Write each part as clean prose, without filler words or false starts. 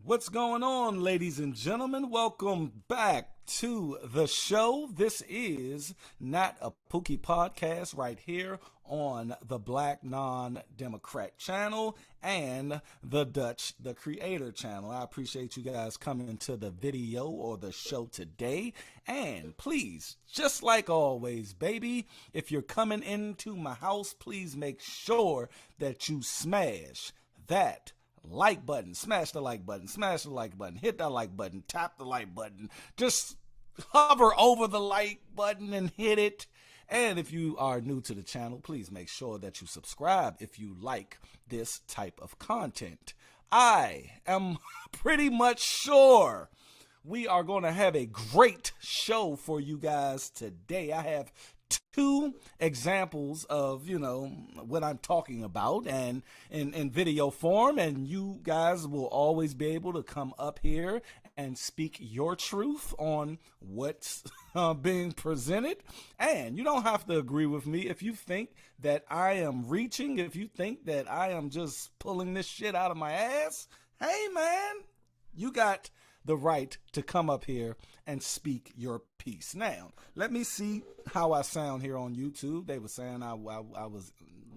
What's going on, ladies and gentlemen? Welcome back to the show. This is Not a Pookie podcast right here on the Black Non-Democrat channel and the Dutch, the Creator channel. I appreciate you guys coming to the video or the show today. And please, just like always, baby, if you're coming into my house, please make sure that you smash that like button, smash the like button, smash the like button, hit that like button, tap the like button, just hover over the like button and hit it. And if you are new to the channel, please make sure that you subscribe if you like this type of content. I am pretty much sure we are going to have a great show for you guys today. I have two examples of, what I'm talking about and in video form, and you guys will always be able to come up here and speak your truth on what's being presented. And you don't have to agree with me if you think that I am reaching, if you think that I am just pulling this shit out of my ass. Hey man, you got the right to come up here and speak your piece. Now, let me see how I sound here on YouTube. They were saying I was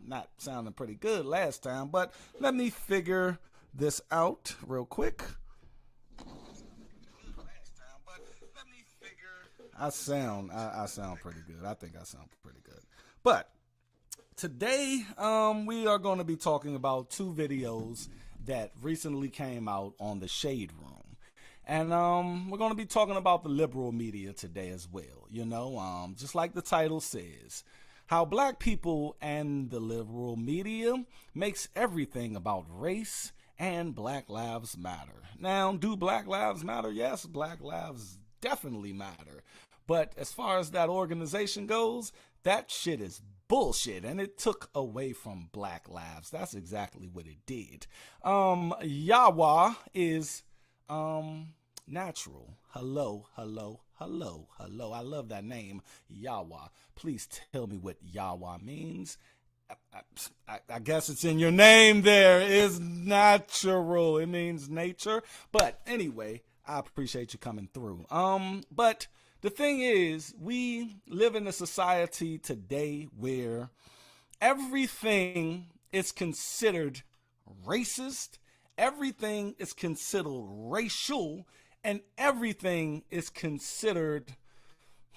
not sounding pretty good last time, but let me figure this out real quick. I sound pretty good. I think I sound pretty good. But today, we are going to be talking about two videos that recently came out on the Shade Room. And we're going to be talking about the liberal media today as well, just like the title says, how black people and the liberal media makes everything about race and Black Lives Matter. Now, do Black Lives matter? Yes, Black Lives definitely matter. But as far as that organization goes, that shit is bullshit, and it took away from black lives. That's exactly what it did. Yahweh is natural. Hello. I love that name, Yahweh. Please tell me what Yahweh means. I guess it's in your name there. Is natural. It means nature. But anyway, I appreciate you coming through. But the thing is, we live in a society today where everything is considered racist, everything is considered racial, and everything is considered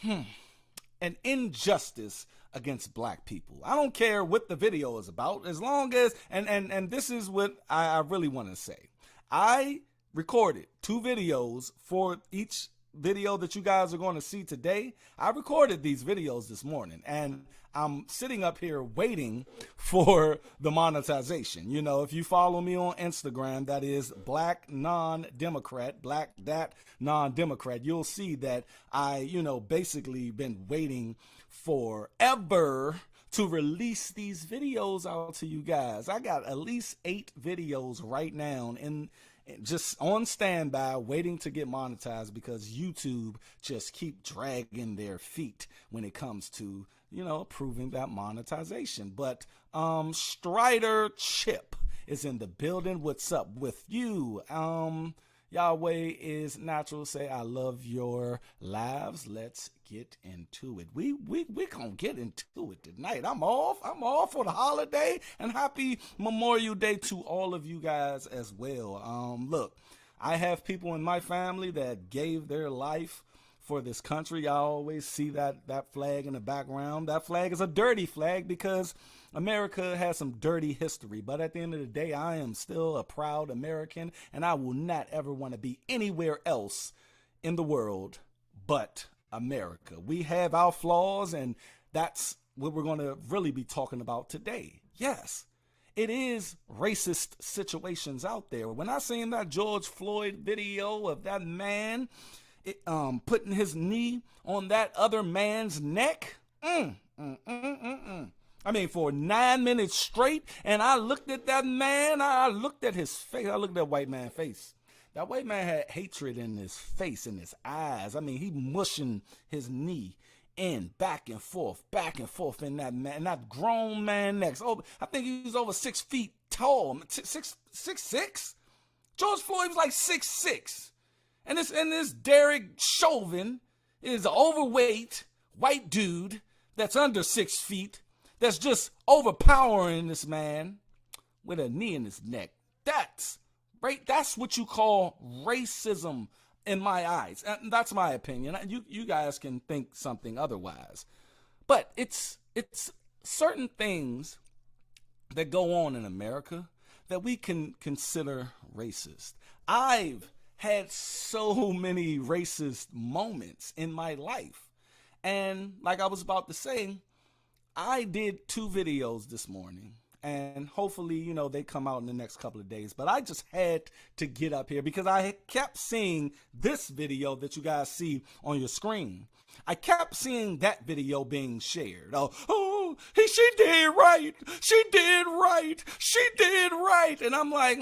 an injustice against black people. I don't care what the video is about, as long as, and this is what I really want to say. I recorded two videos for each video that you guys are going to see today. I recorded these videos this morning, and I'm sitting up here waiting for the monetization. If you follow me on Instagram, that is Black Non-Democrat, Black Dat Non-Democrat, you'll see that I, basically been waiting forever to release these videos out to you guys. I got at least 8 videos right now in just on standby waiting to get monetized because YouTube just keep dragging their feet when it comes to, approving that monetization. But Strider Chip is in the building. What's up with you? Yahweh is natural. Say, I love your lives. Let's get into it. We gonna get into it tonight. I'm off for the holiday, and happy Memorial Day to all of you guys as well. Look, I have people in my family that gave their life for this country. I always see that flag in the background. That flag is a dirty flag because America has some dirty history, but at the end of the day, I am still a proud American, and I will not ever want to be anywhere else in the world but America. We have our flaws, and that's what we're going to really be talking about today. Yes, it is racist situations out there. When I seen that George Floyd video of that man putting his knee on that other man's neck, I mean, for 9 minutes straight, and I looked at that man, I looked at his face, I looked at that white man's face. That white man had hatred in his face, in his eyes. I mean, he mushing his knee in, back and forth in that man, in that grown man next. Oh, I think he was over 6 feet tall, 6'6", George Floyd was like 6'6". And this Derek Chauvin is an overweight white dude that's under 6 feet that's just overpowering this man with a knee in his neck. That's right. That's what you call racism in my eyes. And that's my opinion. You guys can think something otherwise. But it's certain things that go on in America that we can consider racist. I've had so many racist moments in my life. And like I was about to say, I did 2 videos this morning. And hopefully, they come out in the next couple of days. But I just had to get up here because I kept seeing this video that you guys see on your screen. I kept seeing that video being shared. She did right. She did right. She did right. And I'm like,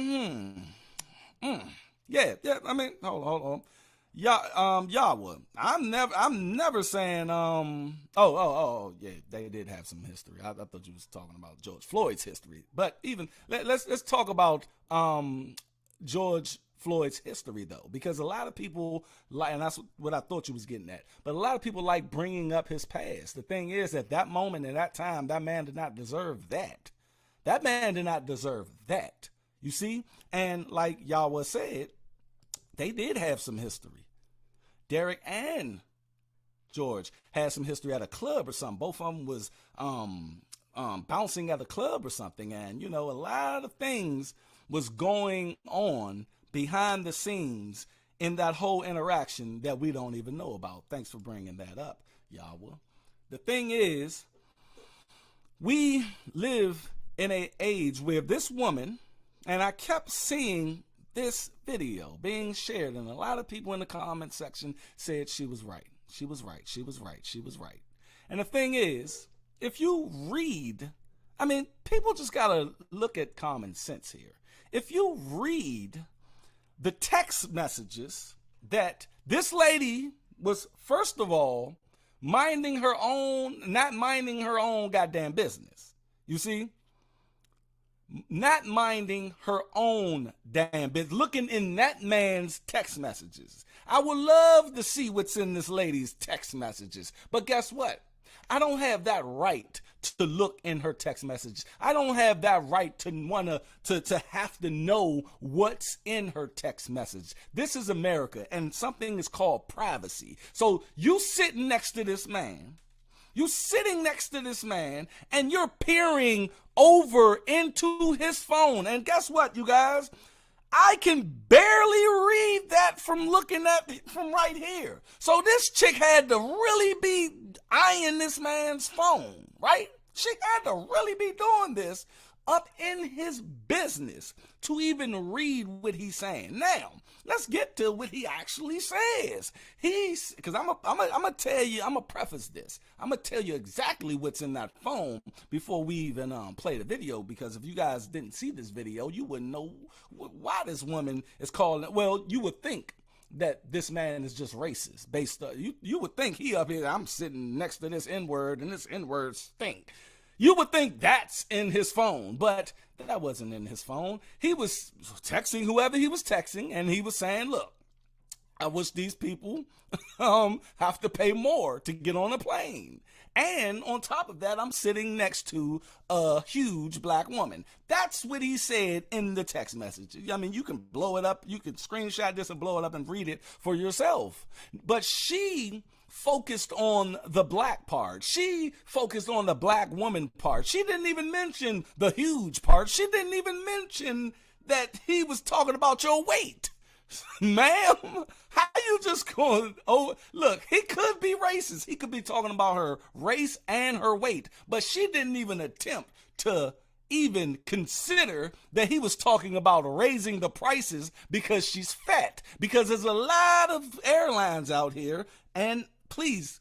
yeah. I mean, hold on. Yahweh. I'm never saying, yeah, they did have some history. I thought you was talking about George Floyd's history. But even, let's talk about, George Floyd's history though, because a lot of people like, and that's what I thought you was getting at, but a lot of people like bringing up his past. The thing is, at that moment, at that time, that man did not deserve that. That man did not deserve that. You see? And like Yahweh said, they did have some history. Derek and George had some history at a club or something. Both of them was bouncing at a club or something. And, a lot of things was going on behind the scenes in that whole interaction that we don't even know about. Thanks for bringing that up, Yahweh. The thing is, we live in an age where this woman, and I kept seeing this video being shared, and a lot of people in the comment section said she was right. She was right. She was right. She was right. And the thing is, if you read, people just got to look at common sense here. If you read the text messages that this lady was, first of all, not minding her own goddamn business. You see? Not minding her own damn business. Looking in that man's text messages. I would love to see what's in this lady's text messages. But guess what? I don't have that right to look in her text messages. I don't have that right to to have to know what's in her text message. This is America, and something is called privacy. So you sitting next to this man. You sitting next to this man, and you're peering over into his phone. And guess what, you guys? I can barely read that from right here. So this chick had to really be eyeing this man's phone, right? She had to really be doing this up in his business to even read what he's saying. Now, let's get to what he actually says. Because I'm gonna tell you, I'm gonna preface this. I'm gonna tell you exactly what's in that phone before we even play the video. Because if you guys didn't see this video, you wouldn't know why this woman is calling it. Well, you would think that this man is just racist. Based on, you would think he up here, I'm sitting next to this N-word and this N-word stink. You would think that's in his phone, but that wasn't in his phone. He was texting whoever he was texting, and he was saying, look, I wish these people have to pay more to get on a plane. And on top of that, I'm sitting next to a huge black woman. That's what he said in the text message. I mean, you can blow it up. You can screenshot this and blow it up and read it for yourself. But she focused on the black part. She focused on the black woman part. She didn't even mention the huge part. She didn't even mention that he was talking about your weight. Ma'am, how you just going, look, he could be racist. He could be talking about her race and her weight, but she didn't even attempt to even consider that he was talking about raising the prices because she's fat. Because there's a lot of airlines out here, and please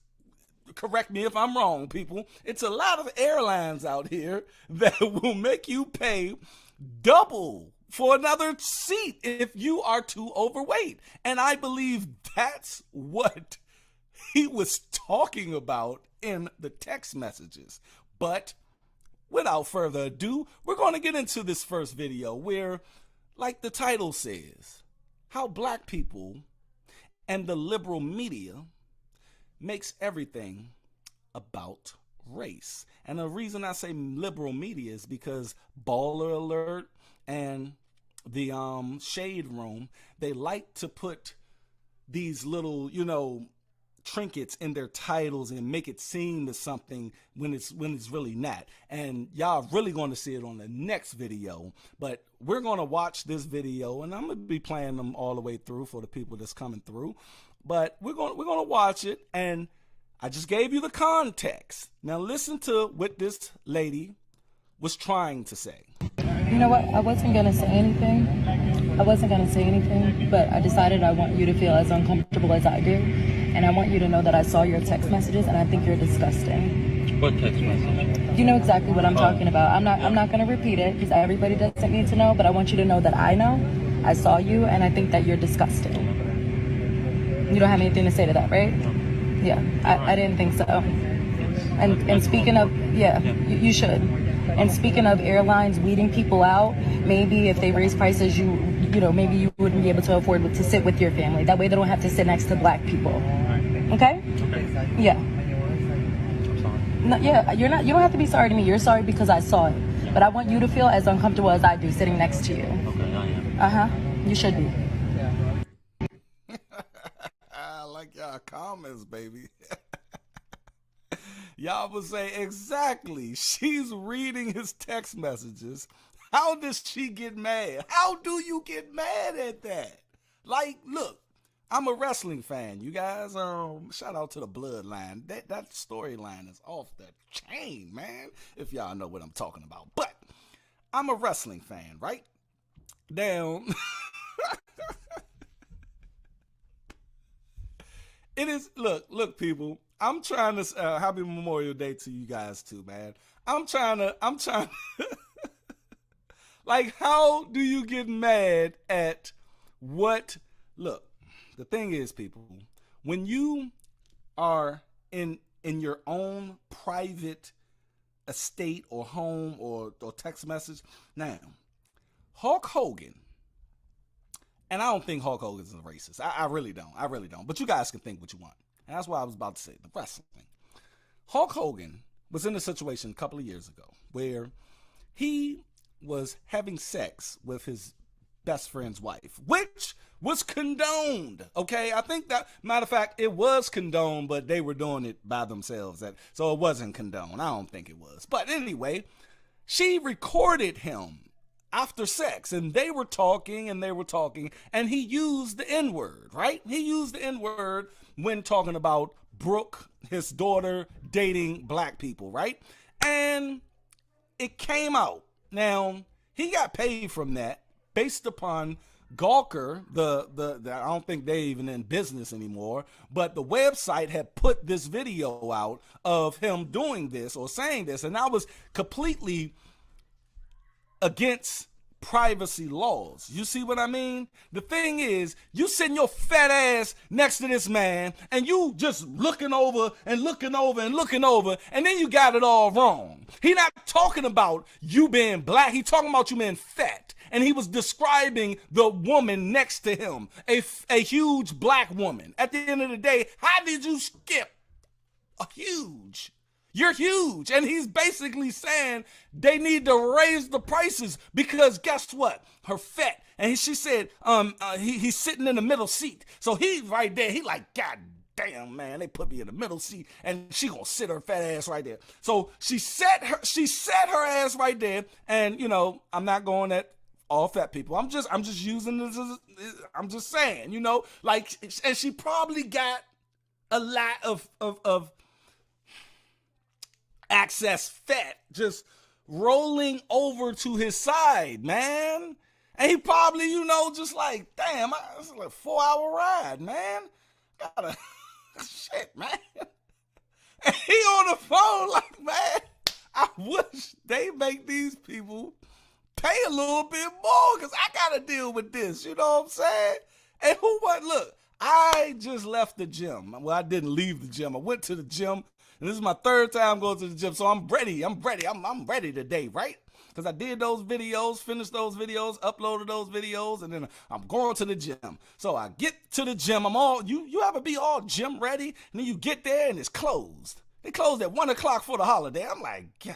correct me if I'm wrong, people. It's a lot of airlines out here that will make you pay double for another seat if you are too overweight. And I believe that's what he was talking about in the text messages. But without further ado, we're going to get into this first video where like the title says, how black people and the liberal media makes everything about race. And the reason I say liberal media is because Baller Alert and the Shade Room, they like to put these little, trinkets in their titles and make it seem as something when it's really not. And y'all really going to see it on the next video. But we're going to watch this video, and I'm going to be playing them all the way through for the people that's coming through. But we're going to watch it, and I just gave you the context. Now listen to what this lady was trying to say. You know what? I wasn't going to say anything. But I decided I want you to feel as uncomfortable as I do. And I want you to know that I saw your text messages and I think you're disgusting. What text message? You know exactly what I'm talking about. I'm not going to repeat it because everybody doesn't need to know, but I want you to know that I know. I saw you and I think that you're disgusting. You don't have anything to say to that, right? Yeah, I didn't think so. And speaking of, you should. And speaking of airlines weeding people out, maybe if they raise prices, maybe you wouldn't be able to afford to sit with your family. That way they don't have to sit next to black people. Okay? Yeah. I'm sorry. No, yeah, you don't have to be sorry to me. You're sorry because I saw it. But I want you to feel as uncomfortable as I do sitting next to you. Okay, I am. Uh-huh. You should be. I like y'all comments, baby. Y'all would say, exactly. She's reading his text messages. How does she get mad? How do you get mad at that? Like, look, I'm a wrestling fan. You guys, shout out to the Bloodline. That storyline is off the chain, man, if y'all know what I'm talking about. But I'm a wrestling fan, right? Now, it is, look, people. I'm trying to, happy Memorial Day to you guys too, man. I'm trying to, like, how do you get mad at what, look, the thing is, people, when you are in your own private estate or home or text message, now, Hulk Hogan, and I don't think Hulk Hogan's a racist. I really don't. But you guys can think what you want. And that's what I was about to say, the wrestling thing. Hulk Hogan was in a situation a couple of years ago where he was having sex with his best friend's wife, which was condoned. Okay, I think that, matter of fact, it was condoned, but they were doing it by themselves. So it wasn't condoned. I don't think it was. But anyway, she recorded him after sex, and they were talking, and he used the N-word, right? He used the N-word when talking about Brooke, his daughter, dating black people, right? And it came out. Now, he got paid from that based upon Gawker, I don't think they even in business anymore, but the website had put this video out of him doing this or saying this, and I was completely against privacy laws. You see what I mean? The thing is, you sitting your fat ass next to this man and you just looking over, and then you got it all wrong. He not talking about you being black. He talking about you being fat. And he was describing the woman next to him, a huge black woman. At the end of the day, how did you skip a huge? You're huge. And he's basically saying they need to raise the prices because guess what? Her fat. And she said he's sitting in the middle seat. So he's right there. He like, God damn, man, they put me in the middle seat and she gonna sit her fat ass right there. So she set her ass right there. And, I'm not going at all fat people. I'm just using this I'm just saying, like, and she probably got a lot of excess fat just rolling over to his side, man. And he probably, just like, damn, it's like a 4-hour ride, man. Gotta, shit, man. And he on the phone like, man, I wish they make these people pay a little bit more because I gotta deal with this, you know what I'm saying? And look, I just left the gym. Well, I didn't leave the gym. I went to the gym. And this is my third time going to the gym, so I'm ready. I'm ready today, right? because I did those videos, finished those videos, uploaded those videos, and then I'm going to the gym. So I get to the gym. I'm all, you ever be all gym ready, and then you get there and it's closed. They closed at 1 o'clock for the holiday. I'm like, God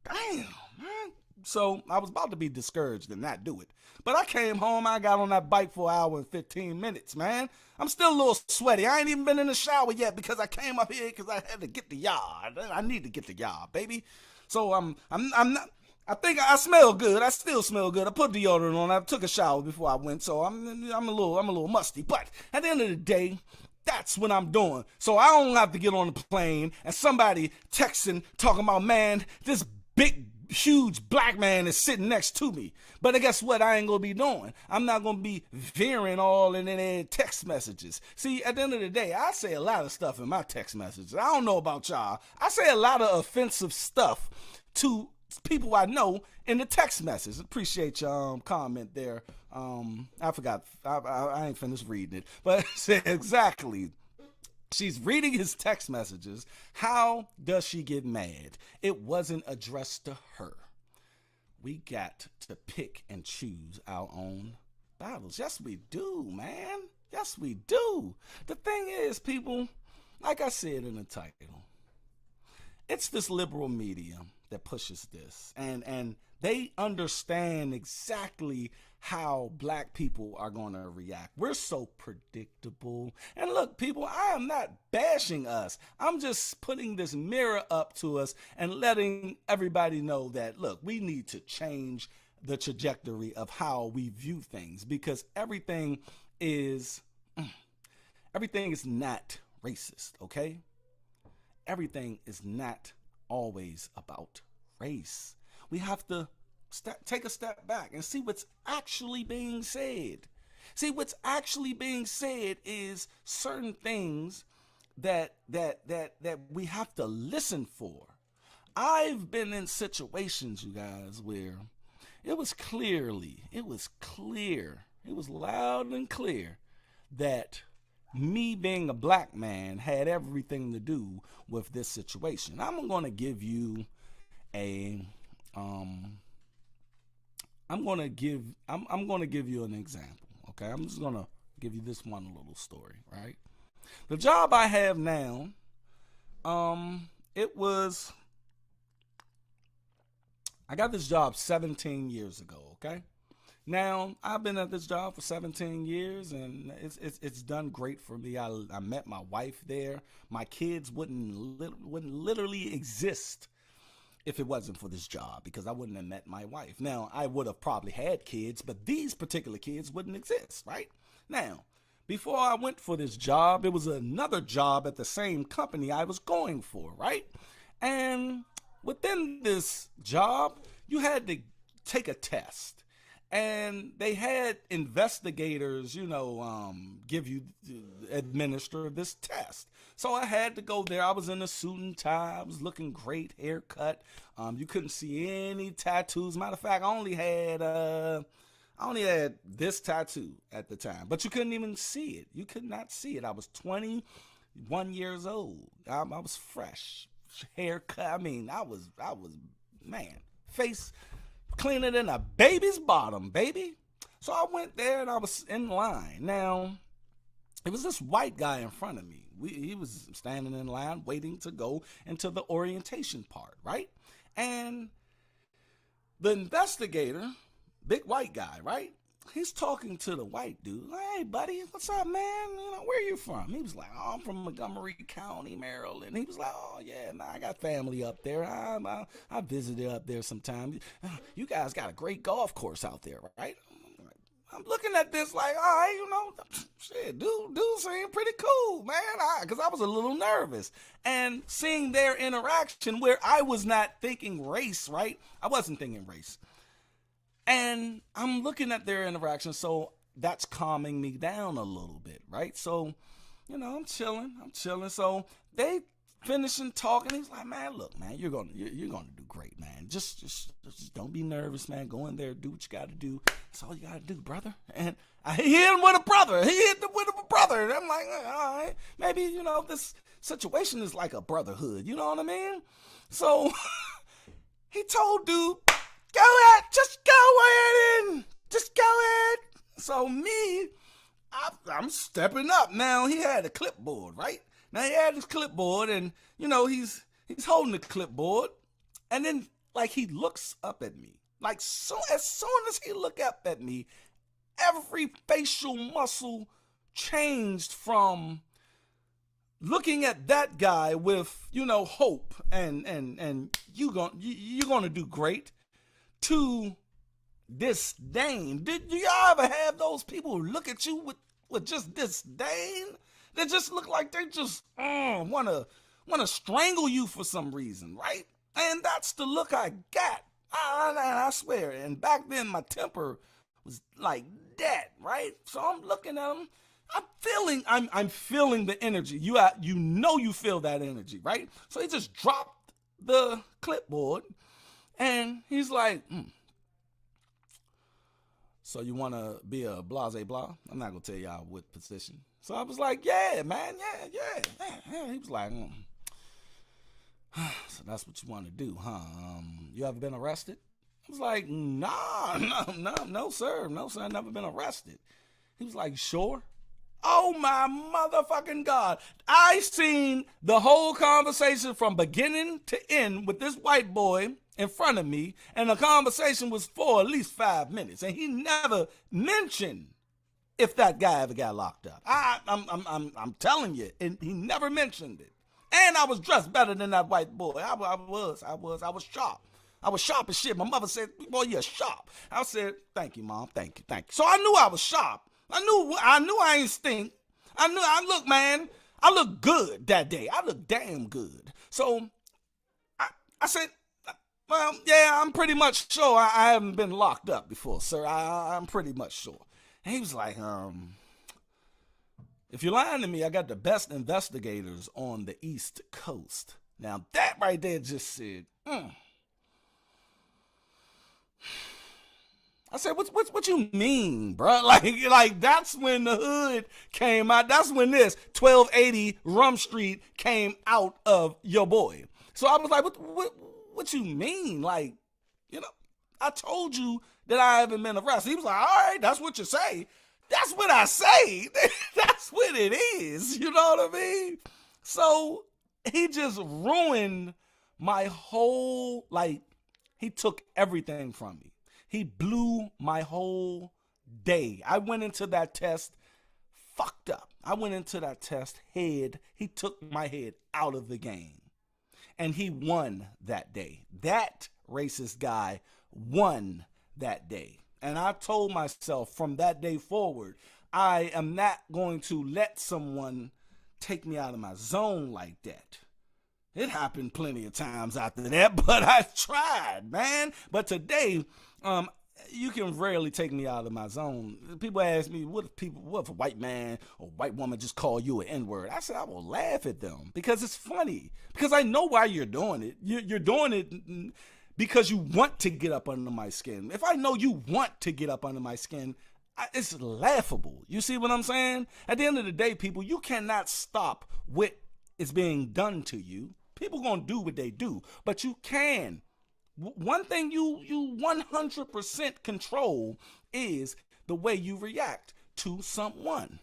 damn, man. So I was about to be discouraged and not do it. But I came home, I got on that bike for an hour and 15 minutes, man. I'm still a little sweaty. I ain't even been in the shower yet because I came up here because I had to get the yard. I need to get the yard, baby. So I'm not, I think I smell good. I still smell good. I put deodorant on. I took a shower before I went, so I'm a little musty. But at the end of the day, that's what I'm doing. So I don't have to get on the plane and somebody texting, talking about, man, this big, huge black man is sitting next to me. But guess what? I ain't going to be doing. I'm not going to be veering all in their text messages. See, at the end of the day, I say a lot of stuff in my text messages. I don't know about y'all. I say a lot of offensive stuff to people I know in the text message. Appreciate your comment there. I forgot. I ain't finished reading it. But exactly. She's reading his text messages. How does she get mad? It wasn't addressed to her. We got to pick and choose our own battles. Yes, we do, man. Yes, we do. The thing is, people, like I said in the title, it's this liberal media that pushes this. And they understand exactly how black people are going to react. We're so predictable. And look, people, I am not bashing us. I'm just putting this mirror up to us and letting everybody know that, look, we need to change the trajectory of how we view things, because everything is not racist, okay? Everything is not always about race. We have to take a step back and see what's actually being said. See, what's actually being said is certain things that we have to listen for. I've been in situations, you guys, where it was clear, it was loud and clear that me being a black man had everything to do with this situation. I'm going to give you I'm going to give you an example, okay? I'm just going to give you this one little story, right? The job I have now, I got this job 17 years ago, okay? Now, I've been at this job for 17 years, and it's done great for me. I met my wife there. My kids wouldn't literally exist if it wasn't for this job, because I wouldn't have met my wife. Now, I would have probably had kids, but these particular kids wouldn't exist, right? Now, before I went for this job, it was another job at the same company I was going for, right? And within this job, you had to take a test. And they had investigators, administer this test. So I had to go there. I was in a suit and tie. I was looking great, haircut. You couldn't see any tattoos. Matter of fact, I only had this tattoo at the time, but you couldn't even see it. You could not see it. I was 21 years old. I was fresh, haircut. I mean, I was man, face cleaner than a baby's bottom, baby. So I went there and I was in line. Now, it was this white guy in front of me. He was standing in line waiting to go into the orientation part, right? And the investigator, big white guy, right? He's talking to the white dude. Hey, buddy, what's up, man? Where you from? He was like, oh, I'm from Montgomery County, Maryland. He was like, oh, yeah, man, I got family up there. I visited up there sometimes. You guys got a great golf course out there, right? I'm looking at this like, all right, shit, dude seemed pretty cool, man, because I was a little nervous. And seeing their interaction where I was not thinking race, right? I wasn't thinking race. And I'm looking at their interaction, so that's calming me down a little bit, right? So, I'm chilling. So they finishing talking. He's like, man, look, man, you're gonna do great, man. Just don't be nervous, man. Go in there, do what you got to do. That's all you got to do, brother. And I hit him with a brother. He hit him with a brother. And I'm like, all right, maybe this situation is like a brotherhood. You know what I mean? So. he told dude, go ahead, just go ahead and just go ahead. So me, I'm stepping up now. He had a clipboard, right? Now he had his clipboard, and you know he's holding the clipboard, and then like he looks up at me. Like as soon as he looked up at me, every facial muscle changed from looking at that guy with, you know, hope and you're gonna do great, to disdain. Did y'all ever have those people who look at you with just disdain? They just look like they just wanna strangle you for some reason, right? And that's the look I got. I swear. And back then my temper was like that, right? So I'm looking at him. I'm feeling the energy. You know you feel that energy, right? So he just dropped the clipboard, and he's like, so you want to be a blase blah? I'm not gonna tell y'all what position. So I was like, yeah, man, yeah. He was like, so that's what you want to do, huh? You ever been arrested? I was like, no, sir, I've never been arrested. He was like, sure? Oh my motherfucking God. I seen the whole conversation from beginning to end with this white boy in front of me, and the conversation was for at least 5 minutes, and he never mentioned if that guy ever got locked up. I'm telling you, and he never mentioned it. And I was dressed better than that white boy. I was sharp. I was sharp as shit. My mother said, boy, you're sharp. I said, thank you, Mom. Thank you. So I knew I was sharp. I knew I ain't stink. I looked good that day. I looked damn good. So I said, well, yeah, I'm pretty much sure I haven't been locked up before, sir. I'm pretty much sure. And he was like, if you're lying to me, I got the best investigators on the East Coast. Now that right there just said, I said, what you mean, bro? Like that's when the hood came out. That's when this 1280 Rum Street came out of your boy. So I was like, what you mean? Like, you know, I told you that I haven't been arrested. He was like, all right, that's what you say. That's what I say. That's what it is. You know what I mean? So he just ruined my whole, like, he took everything from me. He blew my whole day. I went into that test fucked up. I went into that test head. He took my head out of the game. And he won that day. That racist guy won that day. And I told myself from that day forward, I am not going to let someone take me out of my zone like that. It happened plenty of times after that, but I tried, man. But today, you can rarely take me out of my zone. People ask me, what if a white man or white woman just call you an N-word? I said, I will laugh at them because it's funny. Because I know why you're doing it. You're doing it because you want to get up under my skin. If I know you want to get up under my skin, it's laughable. You see what I'm saying? At the end of the day, people, you cannot stop what is being done to you. People gonna do what they do, but you can. One thing you 100% control is the way you react to someone.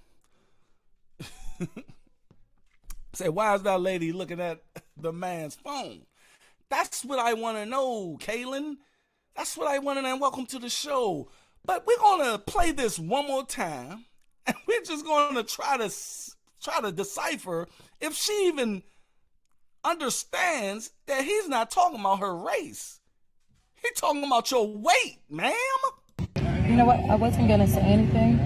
Say, why is that lady looking at the man's phone? That's what I want to know, Kaylin. That's what I want to know. Welcome to the show. But we're going to play this one more time, and we're just going to try to decipher if she even understands that he's not talking about her race. He's talking about your weight, ma'am. You know what? I wasn't going to say anything,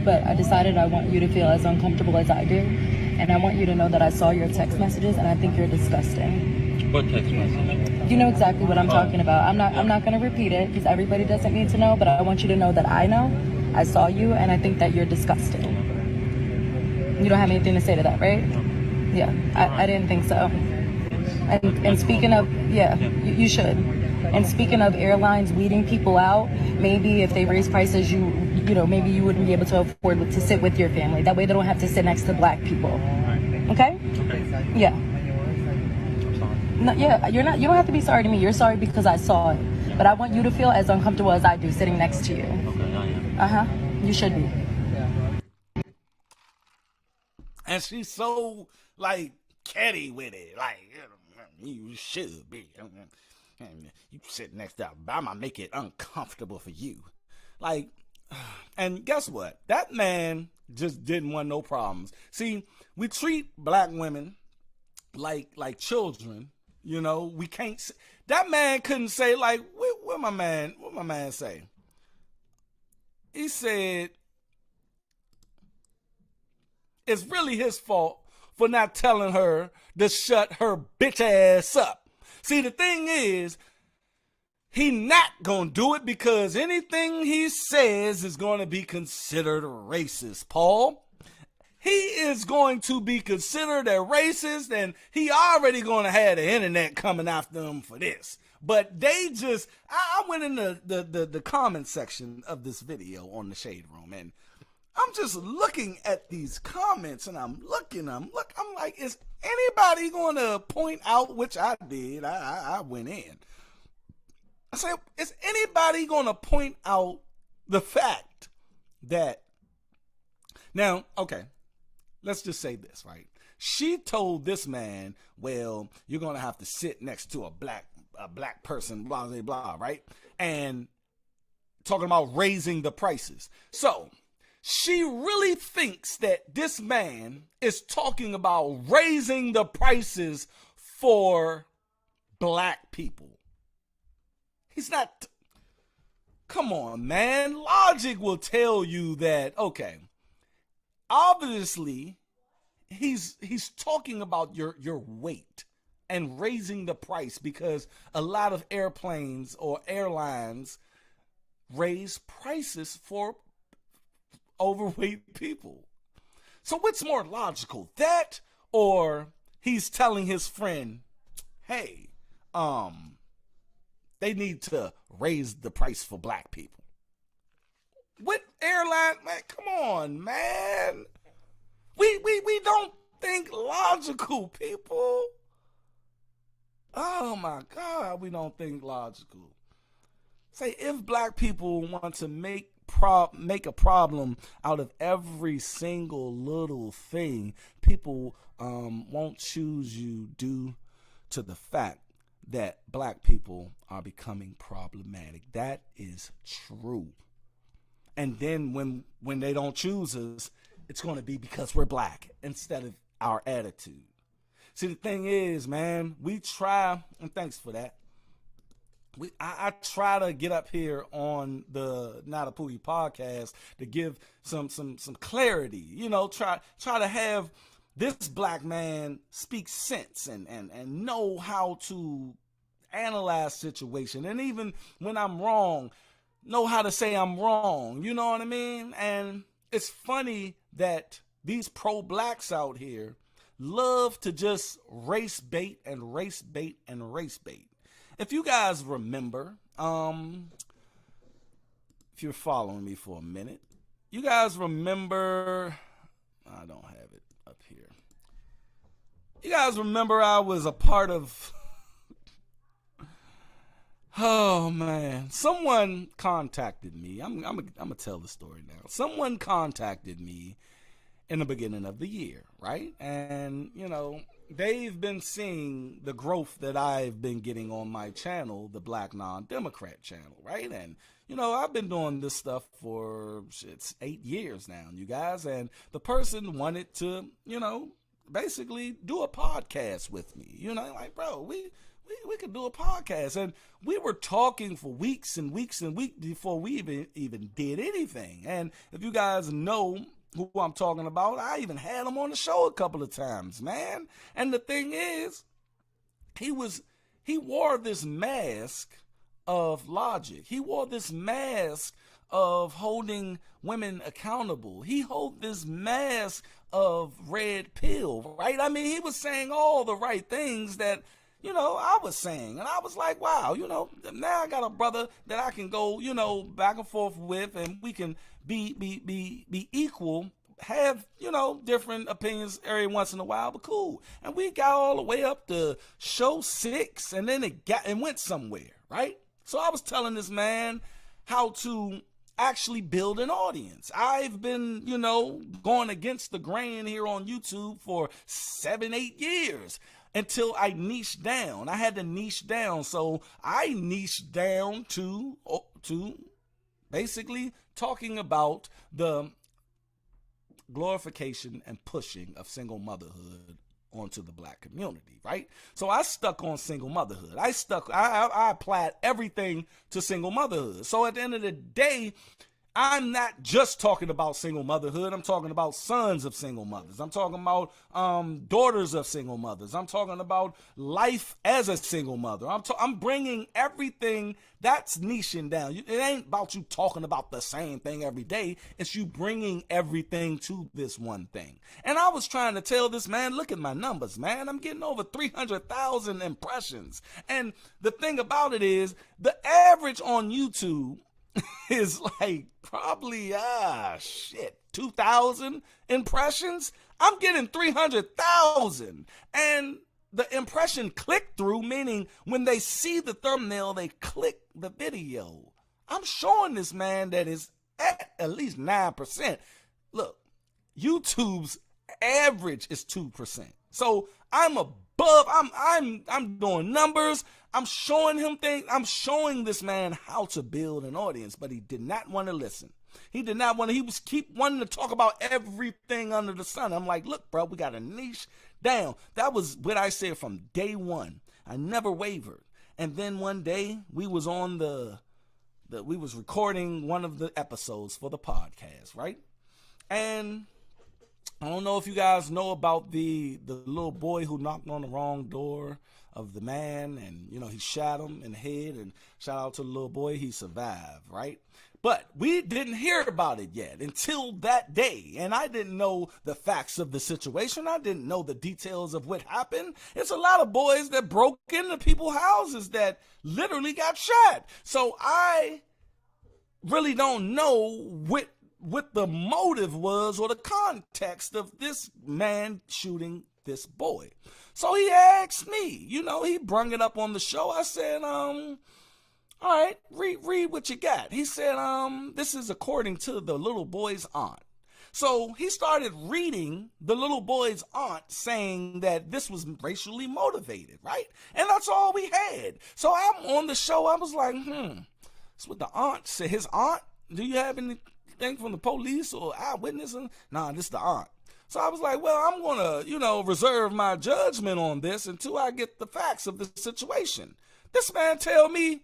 but I decided I want you to feel as uncomfortable as I do. And I want you to know that I saw your text messages, and I think you're disgusting. What text message? You know exactly what I'm talking about. I'm not going to repeat it because everybody doesn't need to know, but I want you to know that I know. I saw you, and I think that you're disgusting. You don't have anything to say to that, right? Yeah, I didn't think so. And speaking of, yeah, you should. And speaking of airlines weeding people out, maybe if they raise prices, you know, maybe you wouldn't be able to afford to sit with your family. That way they don't have to sit next to black people. Okay? Okay. Yeah. I'm sorry. No, yeah, you're not. You don't have to be sorry to me. You're sorry because I saw it. But I want you to feel as uncomfortable as I do sitting next to you. Okay, I am. You should be. And she's so, like, catty with it. Like, you should be. You sit next to Obama, make it uncomfortable for you. Like, and guess what? That man just didn't want no problems. See, we treat black women like children. You know, we can't. That man couldn't say, like, what my man say? He said it's really his fault for not telling her to shut her bitch ass up. See, the thing is, he not gonna do it because anything he says is gonna be considered racist, Paul. He is going to be considered a racist, and he already gonna have the internet coming after him for this. But they just, I went in the comment section of this video on the Shade Room, and I'm just looking at these comments, and I'm like, is anybody gonna point out, which I did, I went in. I said, is anybody gonna point out the fact that, now, okay, let's just say this, right? She told this man, well, you're gonna have to sit next to a black person, blah, blah, blah, right? And talking about raising the prices. So she really thinks that this man is talking about raising the prices for black people. He's not. Come on, man. Logic will tell you that, okay, obviously he's talking about your weight and raising the price because a lot of airplanes or airlines raise prices for overweight people. So what's more logical, that or he's telling his friend, hey, they need to raise the price for black people? What airline, man? Come on, man. We don't think logical, people. Oh my God, we don't think logical. Say, if black people want to make a problem out of every single little thing, people won't choose you due to the fact that black people are becoming problematic. That is true. And then when they don't choose us, it's going to be because we're black instead of our attitude. See, the thing is, man, we try, and thanks for that. I try to get up here on the Not a POOKIE podcast to give some clarity, you know, try to have this black man speak sense and know how to analyze situation. And even when I'm wrong, know how to say I'm wrong. You know what I mean? And it's funny that these pro-blacks out here love to just race bait and race bait and race bait. If you guys remember, if you're following me for a minute, you guys remember, I don't have it up here. You guys remember I was a part of, oh man, someone contacted me. I'm gonna tell the story now. Someone contacted me in the beginning of the year, right? And, you know, they've been seeing the growth that I've been getting on my channel, the Black Non-Democrat channel, right? And, you know, I've been doing this stuff for, it's 8 years now, you guys. And the person wanted to, you know, basically do a podcast with me. You know, like, bro, we could do a podcast. And we were talking for weeks and weeks and weeks before we even did anything. And if you guys know who I'm talking about, I even had him on the show a couple of times, man. And the thing is, he wore this mask of logic. He wore this mask of holding women accountable. He held this mask of red pill, right? I mean, he was saying all the right things that, you know, I was saying. And I was like, wow, you know, now I got a brother that I can go, you know, back and forth with, and we can be equal have, different opinions every once in a while, but cool. And we got all the way up to show 6, and then it went somewhere, right? So I was telling this man how to actually build an audience. I've been, going against the grain here on YouTube for 7-8 years until I niched down. I had to niche down. So I niched down to basically talking about the glorification and pushing of single motherhood onto the black community, right? So I stuck on single motherhood. I applied everything to single motherhood. So at the end of the day, I'm not just talking about single motherhood. I'm talking about sons of single mothers. I'm talking about daughters of single mothers. I'm talking about life as a single mother. I'm bringing everything that's niching down. It ain't about you talking about the same thing every day. It's you bringing everything to this one thing. And I was trying to tell this man, look at my numbers, man. I'm getting over 300,000 impressions. And the thing about it is, the average on YouTube is like probably 2,000 impressions. I'm getting 300,000, and the impression click through, meaning when they see the thumbnail, they click the video. I'm showing this man that is at least 9%. Look, YouTube's average is 2%. So I'm above. I'm doing numbers. I'm showing him things. I'm showing this man how to build an audience, but he did not want to listen. He did not want to. He was keep wanting to talk about everything under the sun. I'm like, look, bro, we got a niche down. That was what I said from day one. I never wavered. And then one day we was on we was recording one of the episodes for the podcast, right? And I don't know if you guys know about the little boy who knocked on the wrong door of the man, and he shot him in the head, and shout out to the little boy, he survived, right? But we didn't hear about it yet until that day, and I didn't know the facts of the situation. I didn't know the details of what happened. It's a lot of boys that broke into people's houses that literally got shot. So I really don't know what the motive was or the context of this man shooting this boy. So he asked me, he brung it up on the show. I said, all right, read what you got. He said, this is according to the little boy's aunt. So he started reading the little boy's aunt saying that this was racially motivated, right? And that's all we had. So I'm on the show. I was like, that's what the aunt said. His aunt? Do you have anything from the police or eyewitness? Nah, this is the aunt. So I was like, well, I'm going to, reserve my judgment on this until I get the facts of the situation. This man tell me,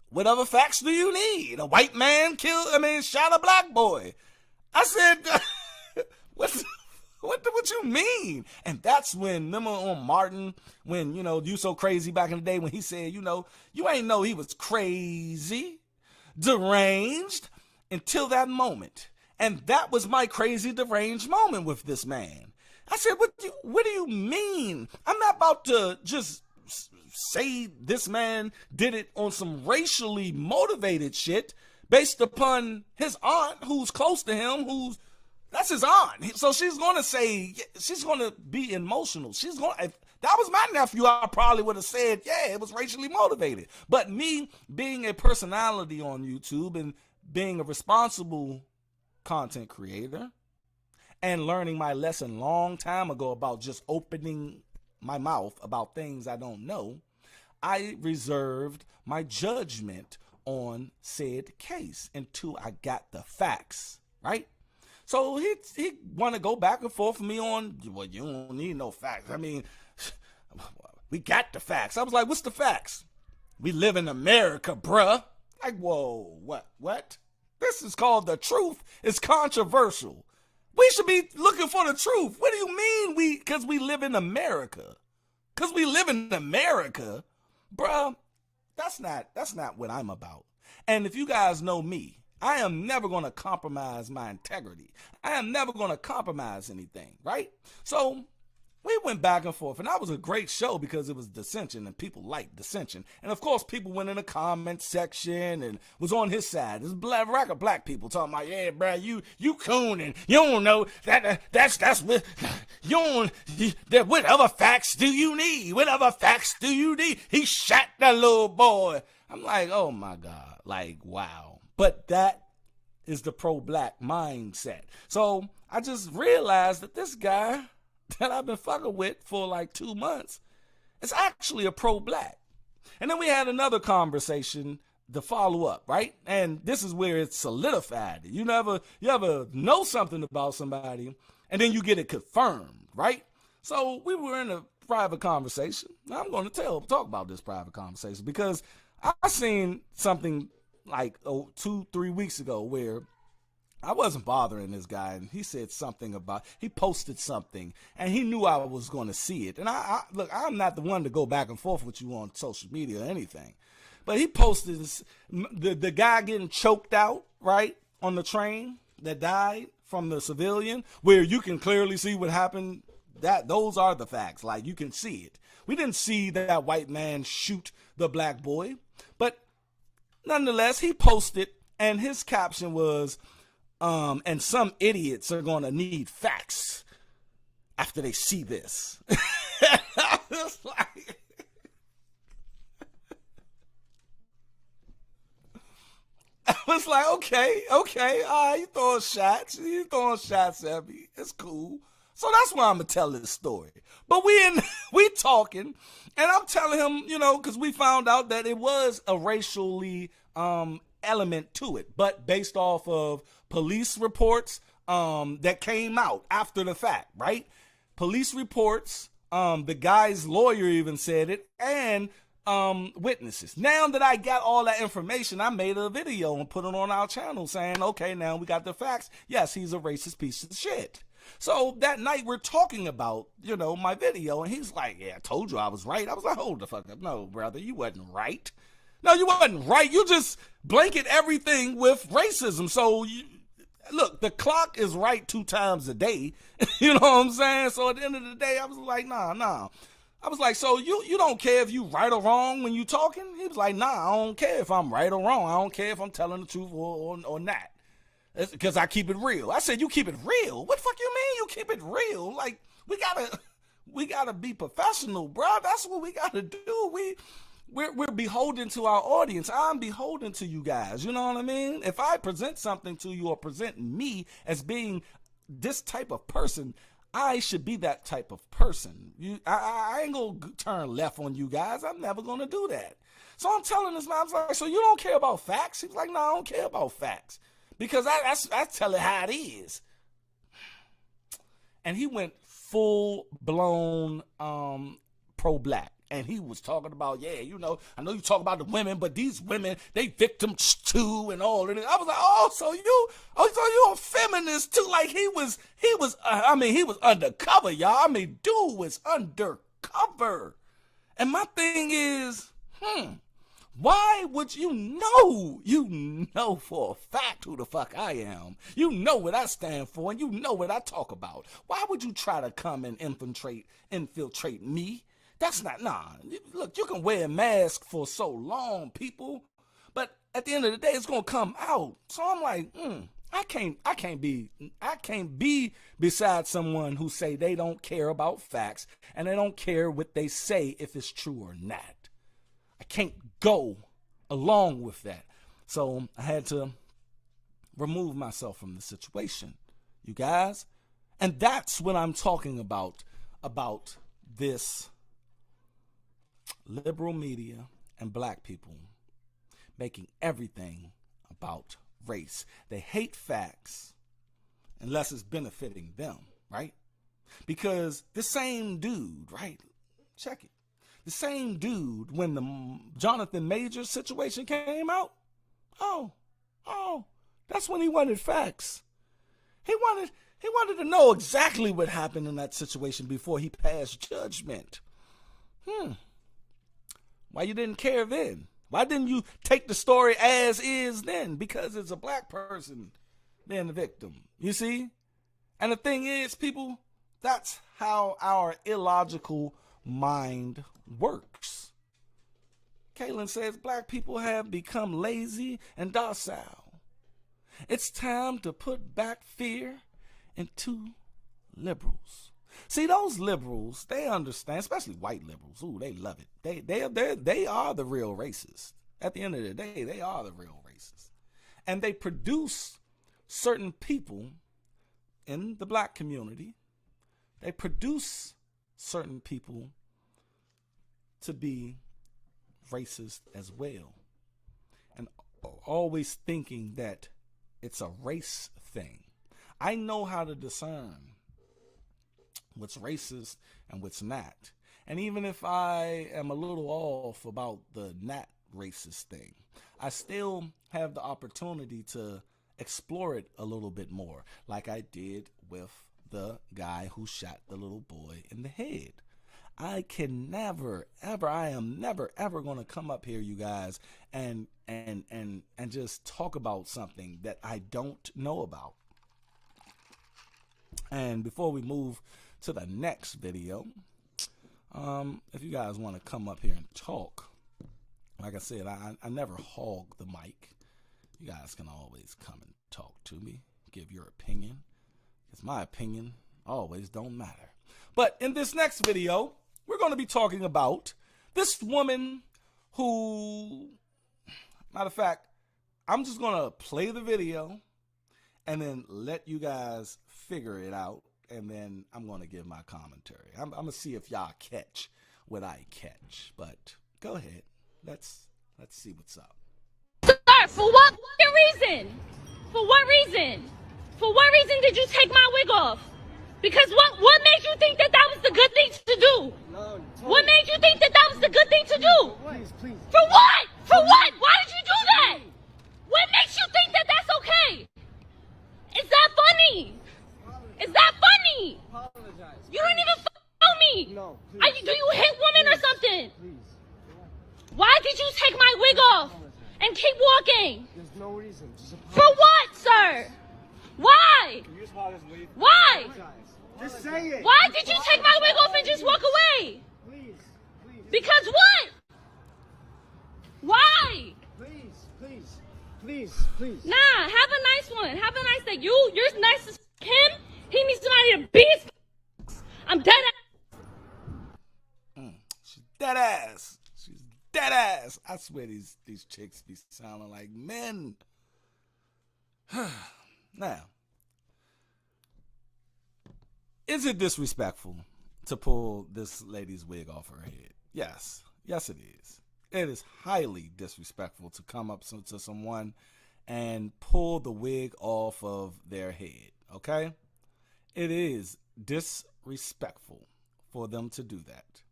what other facts do you need? A white man shot a black boy. I said, what you mean? And that's when, remember on Martin, when, you so crazy back in the day when he said, you ain't know he was crazy, deranged until that moment. And that was my crazy deranged moment with this man. I said, what do you mean? I'm not about to just say this man did it on some racially motivated shit based upon his aunt who's close to him, that's his aunt. So she's going to say, she's going to be emotional. If that was my nephew, I probably would have said, yeah, it was racially motivated. But me being a personality on YouTube and being a responsible content creator and learning my lesson long time ago about just opening my mouth about things I don't know, I reserved my judgment on said case until I got the facts, right? So he want to go back and forth with me on, well, you don't need no facts. I mean, we got the facts. I was like, what's the facts? We live in America, bruh. Like, whoa, what? This is called the truth. It's controversial. We should be looking for the truth. What do you mean because we live in America? Because we live in America? Bruh, that's not what I'm about. And if you guys know me, I am never going to compromise my integrity. I am never going to compromise anything, right? So We went back and forth, and that was a great show because it was dissension, and people liked dissension. And of course, people went in the comment section and was on his side. There's black people talking about, yeah, bro, you coon, and you don't know that's what you don't. What other facts do you need? What other facts do you need? He shot that little boy. I'm like, oh my God, like wow. But that is the pro-black mindset. So I just realized that this guy that I've been fucking with for like 2 months is actually a pro-black. And then we had another conversation to follow up, right? And this is where it's solidified. You ever know something about somebody and then you get it confirmed, right? So we were in a private conversation. Now I'm going to talk about this private conversation because I seen something like 2-3 weeks ago where I wasn't bothering this guy, and he said something he posted something, and he knew I was going to see it. And look, I'm not the one to go back and forth with you on social media or anything, but he posted the guy getting choked out, right, on the train that died from the civilian, where you can clearly see what happened. Those are the facts. Like, you can see it. We didn't see that white man shoot the black boy, but nonetheless, he posted, and his caption was, and some idiots are going to need facts after they see this. I was like, okay, all right, you throwing shots at me. It's cool. So that's why I'm going to tell this story. But we talking, and I'm telling him, because we found out that it was a racially element to it, but based off of police reports that came out after the fact, right? Police reports, the guy's lawyer even said it, and witnesses. Now that I got all that information, I made a video and put it on our channel saying, okay, now we got the facts. Yes, he's a racist piece of shit. So that night we're talking about, my video, and he's like, yeah, I told you I was right. I was like, hold the fuck up. No, brother, you wasn't right. No, you wasn't right. You just blanket everything with racism. So, look, the clock is right 2 times a day. You know what I'm saying? So at the end of the day, I was like, nah. I was like, so you don't care if you right or wrong when you talking? He was like, nah, I don't care if I'm right or wrong. I don't care if I'm telling the truth or not. Because I keep it real. I said, you keep it real? What the fuck you mean you keep it real? Like, we gotta be professional, bro. That's what we gotta do. We're beholden to our audience. I'm beholden to you guys. You know what I mean? If I present something to you or present me as being this type of person, I should be that type of person. I ain't gonna turn left on you guys. I'm never gonna do that. So I'm telling this man, I was like, so you don't care about facts? He's like, no, I don't care about facts. Because I tell it how it is. And he went full-blown pro-black. And he was talking about, yeah, I know you talk about the women, but these women, they victims too and all of it. I was like, oh, so you a feminist too? Like he was undercover, y'all. I mean, dude was undercover. And my thing is, why would you know for a fact who the fuck I am? You know what I stand for, and you know what I talk about. Why would you try to come and infiltrate me? That's not, look, you can wear a mask for so long, people, but at the end of the day, it's going to come out. So I'm like, I can't be beside someone who say they don't care about facts and they don't care what they say if it's true or not. I can't go along with that. So I had to remove myself from the situation, you guys. And that's what I'm talking about this liberal media and black people making everything about race. They hate facts unless it's benefiting them, right? Because the same dude, right? Check it. The same dude, when the Jonathan Majors situation came out, oh, that's when he wanted facts. He wanted to know exactly what happened in that situation before he passed judgment. Why you didn't care then? Why didn't you take the story as is then? Because it's a black person being the victim. You see? And the thing is, people, That's how our illogical mind works. Kaylin says black people have become lazy and docile. It's time to put back fear into liberals. See, those liberals, they understand, especially white liberals. Ooh, they love it. They are the real racists. At the end of the day, they are the real racists. And they produce certain people in the black community. They produce certain people to be racist as well. And always thinking that it's a race thing. I know how to discern what's racist and what's not. And even if I am a little off about the not racist thing, I still have the opportunity to explore it a little bit more, like I did with the guy who shot the little boy in the head. I can never, ever, I am never, ever going to come up here, you guys, and just talk about something that I don't know about. And before we move to the next video, if you guys want to come up here and talk, like I said, I never hog the mic. You guys can always come and talk to me, give your opinion, because my opinion always don't matter. But in this next video, we're going to be talking about this woman who, matter of fact, I'm just going to play the video and then let you guys figure it out, and then I'm going to give my commentary. I'm going to see if y'all catch what I catch, but go ahead. Let's see what's up. Sir, for what reason? For what reason? For what reason did you take my wig off? Because what made you think that that was the good thing to do? No, what made you think that that was the good thing to do? Please, please. For what? For what? Why did you do that? What makes you think that that's okay? Is that funny? Is that funny? Apologize. You don't even know me. No, please. Do you hit women or something? Please. Why did you take my wig off and keep walking? There's no reason. Just apologize. For what, sir? Why? Can you just want to leave? Why? Apologize. Just say it. Why did you take my wig off and just walk away? Please, please. Because what? Why? Please, please, please, please. Nah, have a nice one. Have a nice day. You're nice as him. He needs somebody to beat his. I'm dead ass. She's dead ass. She's dead ass. I swear these chicks be sounding like men. Now, is it disrespectful to pull this lady's wig off her head? Yes. Yes, it is. It is highly disrespectful to come up to someone and pull the wig off of their head, okay? It is disrespectful for them to do that.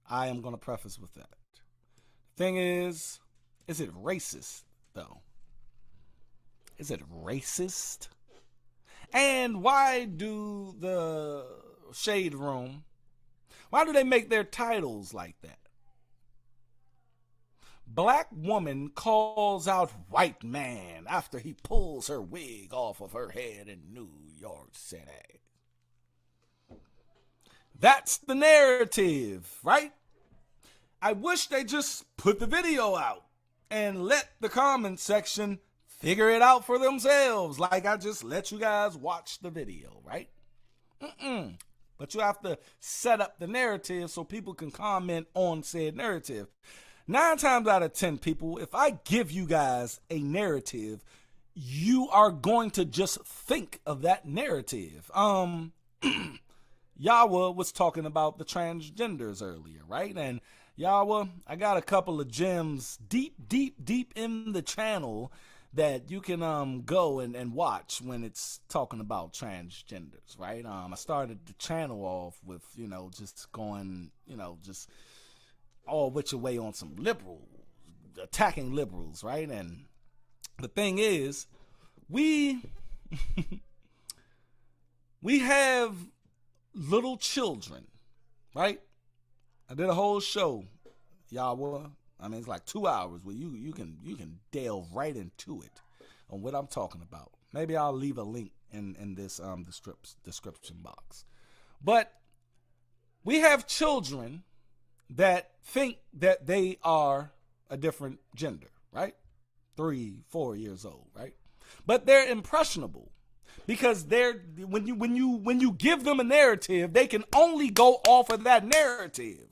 I am going to preface with that. Thing is it racist, though? Is it racist? And why do the Shade Room, why do they make their titles like that? Black woman calls out white man after he pulls her wig off of her head in New York City. That's the narrative, right? I wish they just put the video out and let the comment section figure it out for themselves, like I just let you guys watch the video, right? But you have to set up the narrative so people can comment on said narrative. 9 times out of 10 people, if I give you guys a narrative, you are going to just think of that narrative. Yawa was talking about the transgenders earlier, right? And Yawa, I got a couple of gems deep in the channel that you can go and watch when it's talking about transgenders, right? I started the channel off with, just going, just all which way on some liberal, attacking liberals, right? And the thing is, we have little children, right? I did a whole show, y'all. I mean, it's like 2 hours where you can delve right into it on what I'm talking about. Maybe I'll leave a link in this description box. But we have children that think that they are a different gender, right? 3, 4 years old, right? But they're impressionable because when you give them a narrative, they can only go off of that narrative.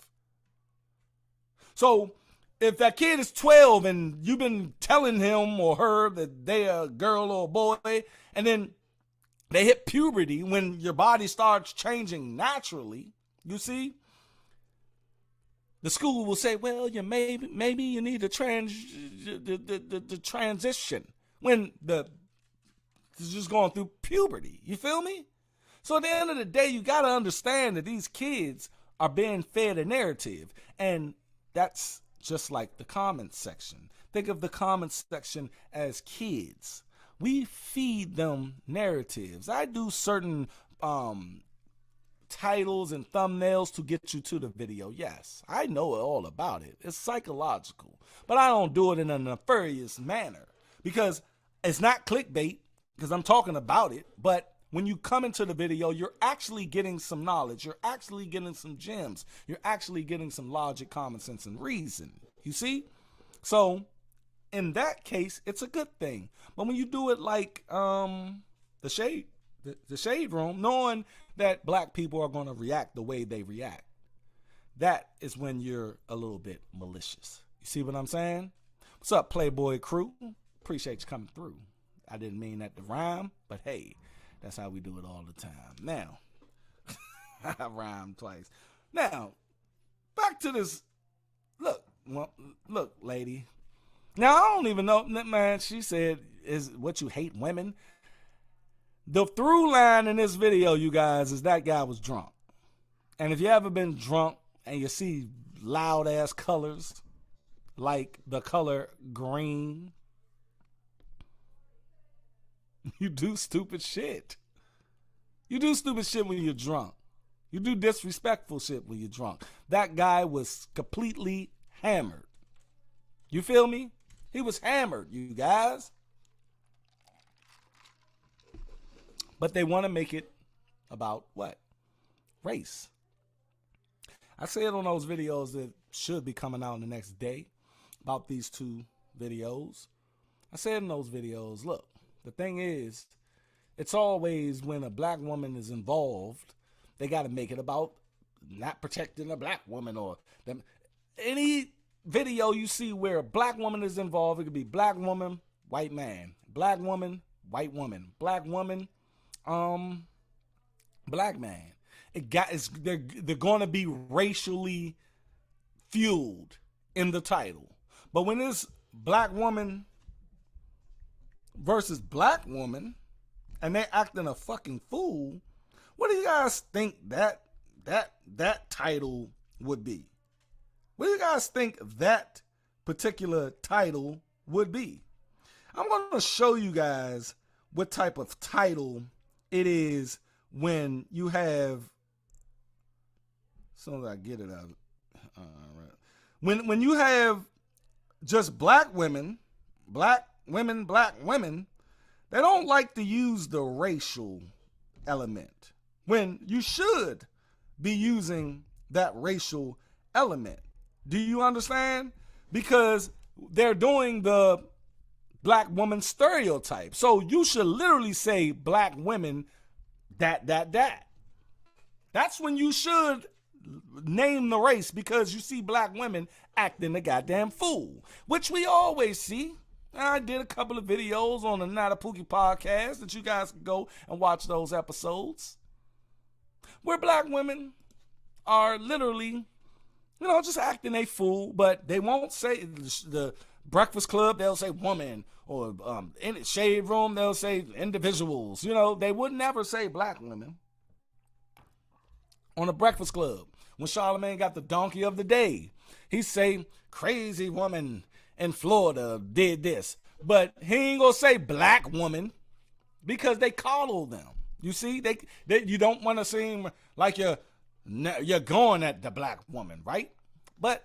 So if that kid is 12 and you've been telling him or her that they're a girl or a boy, and then they hit puberty when your body starts changing naturally, you see, the school will say, well, maybe you need to transition when it's just going through puberty. You feel me? So at the end of the day, you got to understand that these kids are being fed a narrative, and that's just like the comments section. Think of the comments section as kids. We feed them narratives. I do certain titles and thumbnails to get you to the video. Yes, I know all about it. It's psychological. But I don't do it in a nefarious manner because it's not clickbait because I'm talking about it. But when you come into the video, you're actually getting some knowledge. You're actually getting some gems. You're actually getting some logic, common sense, and reason. You see? So in that case, it's a good thing. But when you do it like the shade room, knowing that black people are going to react the way they react, that is when you're a little bit malicious. You see what I'm saying? What's up, Playboy crew? Appreciate you coming through. I didn't mean that to rhyme, but hey, that's how we do it all the time. Now, I rhymed twice. Now, back to this. Look, lady. Now, I don't even know, man, she said, is what you hate women? The through line in this video, you guys, is that guy was drunk. And if you ever been drunk and you see loud ass colors like the color green, you do stupid shit. You do stupid shit when you're drunk. You do disrespectful shit when you're drunk. That guy was completely hammered. You feel me? He was hammered, you guys. But they want to make it about what? Race. I said on those videos that should be coming out in the next day about these 2 videos. I said in those videos, look, the thing is, it's always when a black woman is involved, they got to make it about not protecting a black woman or them. Any video you see where a black woman is involved, it could be black woman, white man, black woman, white woman, black woman, black man. They're going to be racially fueled in the title. But when it's black woman versus black woman and they acting a fucking fool, what do you guys think that title would be? What do you guys think that particular title would be? I'm going to show you guys what type of title it is when you have, as soon as I get it out, all right. When you have just black women, they don't like to use the racial element when you should be using that racial element. Do you understand? Because they're doing the black woman stereotype. So you should literally say black women, that. That's when you should name the race, because you see black women acting a goddamn fool, which we always see. I did a couple of videos on the Not a POOKIE podcast that you guys can go and watch those episodes where black women are literally, just acting a fool, but they won't say the Breakfast Club, they'll say woman, or in the Shade Room, they'll say individuals. They would never say black women. On the Breakfast Club, when Charlamagne got the donkey of the day, he say crazy woman in Florida did this, but he ain't gonna say black woman because they coddle them. You see, they you don't want to seem like you're going at the black woman, right? But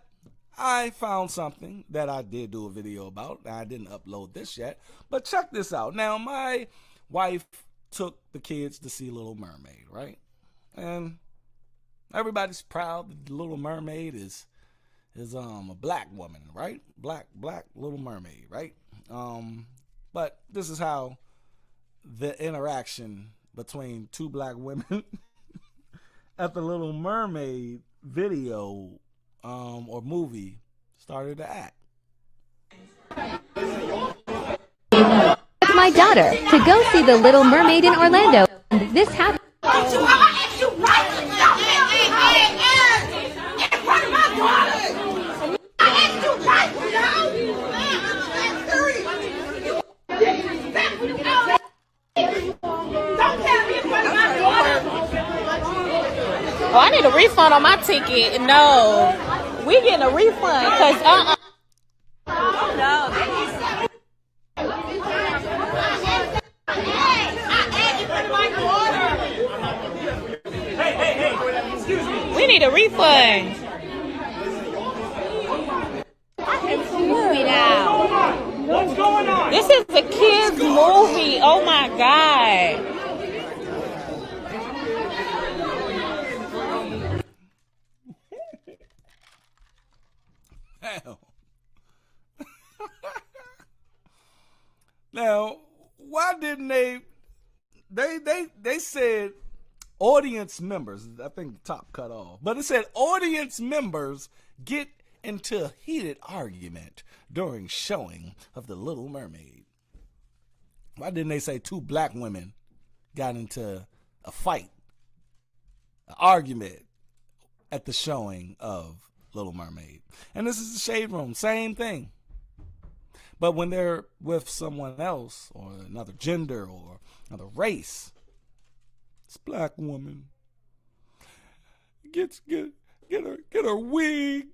I found something that I did do a video about. I didn't upload this yet, but check this out. Now, my wife took the kids to see Little Mermaid, right? And Everybody's proud that the Little Mermaid is a black woman, right? Black Little Mermaid, right? But this is how the interaction between two black women at the Little Mermaid video or movie started to act. My daughter to go see the Little Mermaid in Orlando. This happened. Oh, I need a refund on my ticket. No, we getting a refund because no. We need a refund. What's going on? This is a kids movie. Oh my God. Now, why didn't they said audience members, I think the top cut off, but it said audience members get into a heated argument during showing of The Little Mermaid. Why didn't they say two black women got into a fight, an argument at the showing of Little Mermaid? And this is the Shade Room, same thing. But when they're with someone else or another gender or another race, this black woman get her wig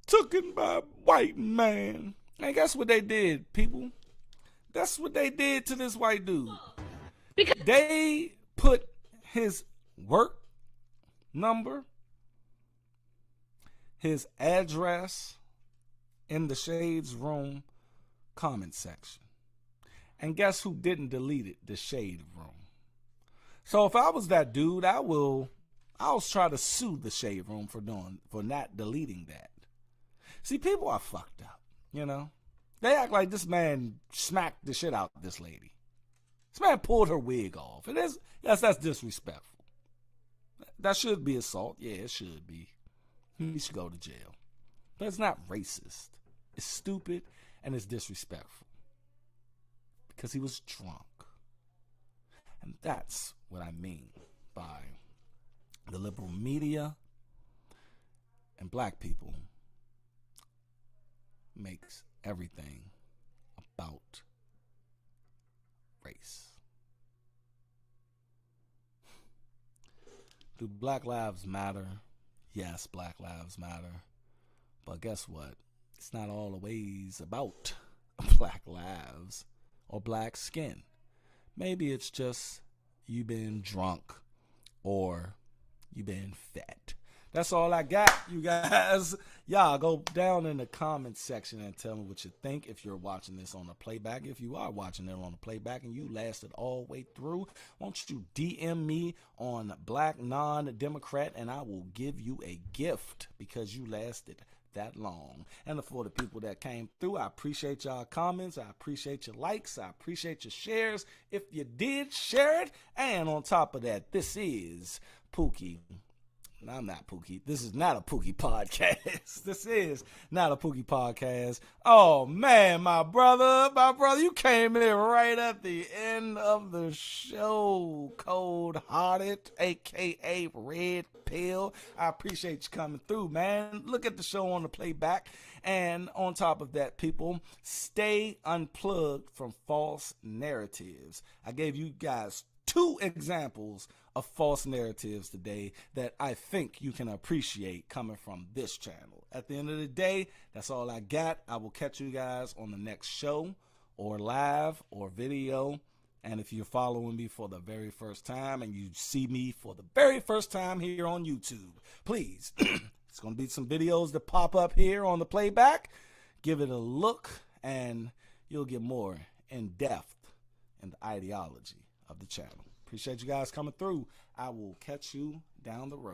taken by a white man. And guess what they did, people? That's what they did to this white dude. They put his work number, his address in the Shades Room comment section. And guess who didn't delete it? The Shade Room. So if I was that dude, I'll try to sue the Shade Room for not deleting that. See, people are fucked up, you know? They act like this man smacked the shit out of this lady. This man pulled her wig off. That's disrespectful. That should be assault. Yeah, it should be. He should go to jail. But it's not racist. It's stupid and it's disrespectful. Because he was drunk. And that's what I mean by the liberal media and black people makes everything about race. Do Black Lives Matter? Yes, Black Lives Matter. But guess what? It's not always about black lives or black skin. Maybe it's just you been drunk or you been fat. That's all I got, you guys. Y'all go down in the comment section and tell me what you think if you're watching this on the playback. If you are watching it on the playback and you lasted all the way through, won't you DM me on Black Non-Democrat and I will give you a gift because you lasted that long. And for the people that came through, I appreciate y'all comments. I appreciate your likes. I appreciate your shares if you did share it. And on top of that, this is Pookie. I'm not Pookie. This is not a Pookie podcast. This is not a Pookie podcast. Oh, man, my brother, you came in right at the end of the show. Cold-hearted, a.k.a. Red Pill. I appreciate you coming through, man. Look at the show on the playback. And on top of that, people, stay unplugged from false narratives. I gave you guys 2 examples of false narratives today that I think you can appreciate coming from this channel. At the end of the day, that's all I got. I will catch you guys on the next show or live or video. And if you're following me for the very first time and you see me for the very first time here on YouTube, please, it's going to be some videos that pop up here on the playback. Give it a look and you'll get more in depth in the ideology of the channel. Appreciate you guys coming through. I will catch you down the road.